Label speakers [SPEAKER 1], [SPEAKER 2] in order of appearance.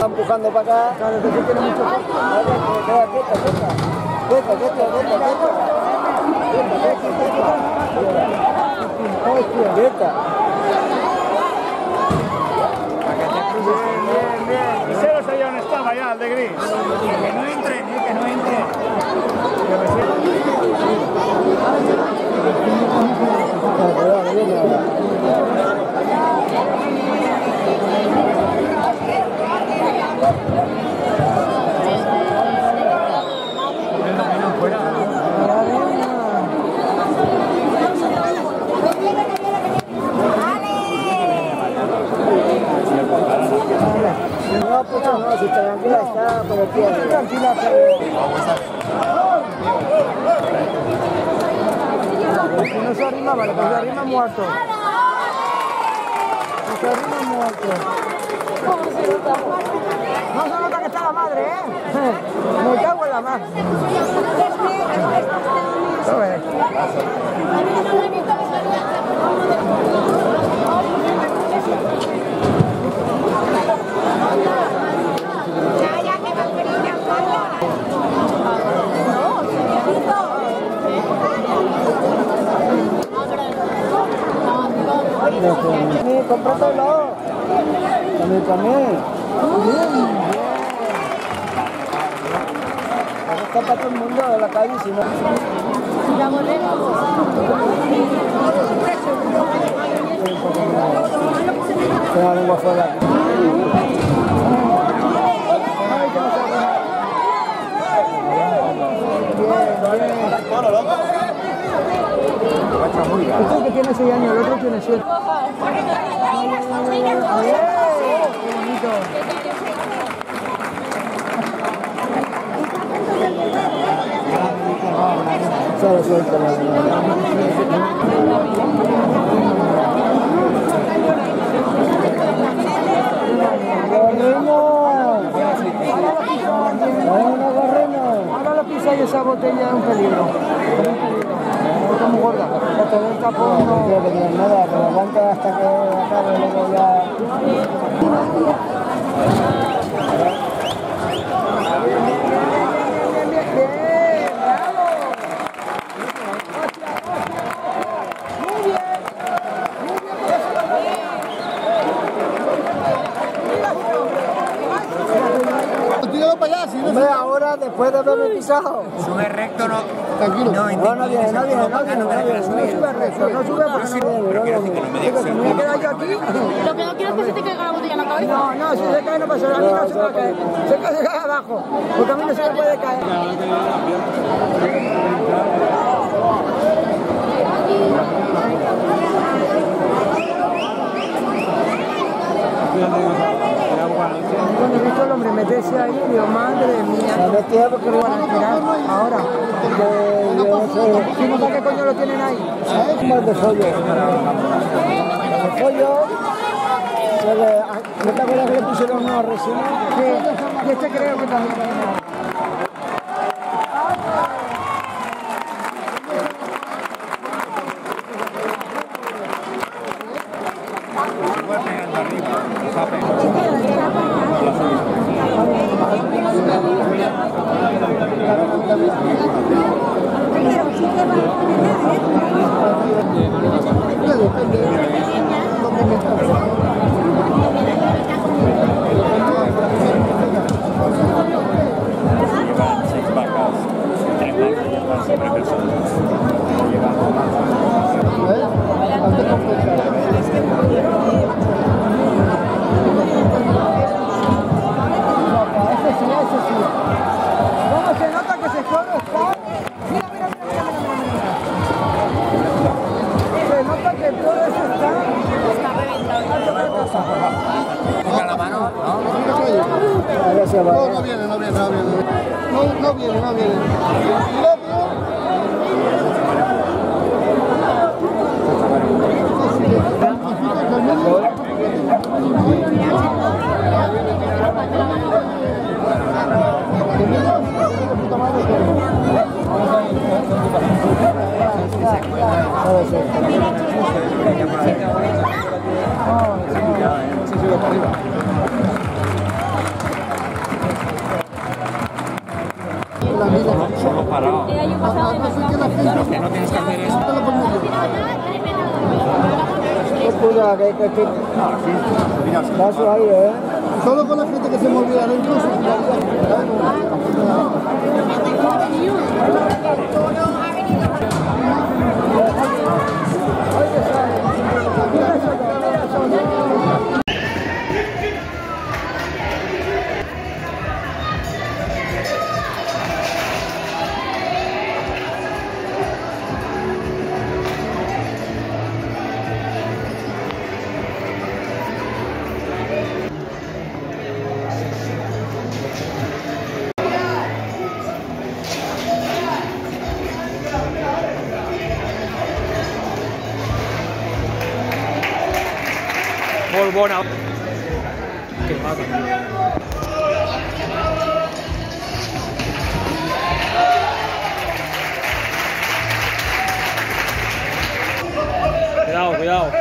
[SPEAKER 1] Empujando para acá, claro, que tiene mucho. Quieta.
[SPEAKER 2] Bien. Ese no sabía dónde estaba ya, el de gris. Que no entre, que no entre.
[SPEAKER 1] No, pues no, si está tranquila está, pero tranquila, si no se arrima, vale, pues se arrima muerto. Si se arrima muerto. No se nota que está la madre, ¿eh? Me cago en la madre. Cómpratelo. También. Bien. Está para todo el mundo de la calle, si no. La volvemos. Se la lengua fuera. Este que tiene 6 años, el otro tiene 7. ¡Qué bonito! Solo suelta la ahora lo pisa y esa botella es un peligro. Está muy gorda. El tapón no creo que tiene nada, pero aguanta hasta que acabe y luego ya. Hombre, ahora después de haberme pisado.
[SPEAKER 3] Sube recto, no.
[SPEAKER 1] Tranquilo. No viene. No sube recto, no sube porque no me queda yo aquí.
[SPEAKER 4] Lo que no quiero es que se te caiga la botella en la cabeza.
[SPEAKER 1] No, si se cae no pasa nada, a mí no se va a caer. Se cae abajo, porque a mí no se me puede caer. Cuando he visto al hombre meterse ahí, digo, madre mía. Se metía porque lo van a tirar ahora. Porque yo no sé. ¿Sí, no sé qué coño lo tienen ahí? ¿Sabes? Más de follo. De follo. ¿No te acuerdas que le pusieron una resina? Sí. Y este creo que también. No viene.
[SPEAKER 2] Solo parado. Lo que no tienes que hacer es...
[SPEAKER 1] Paso ahí, solo con la gente que se movía adentro.
[SPEAKER 3] Molt bona. Que maca. Cuidado, cuidado.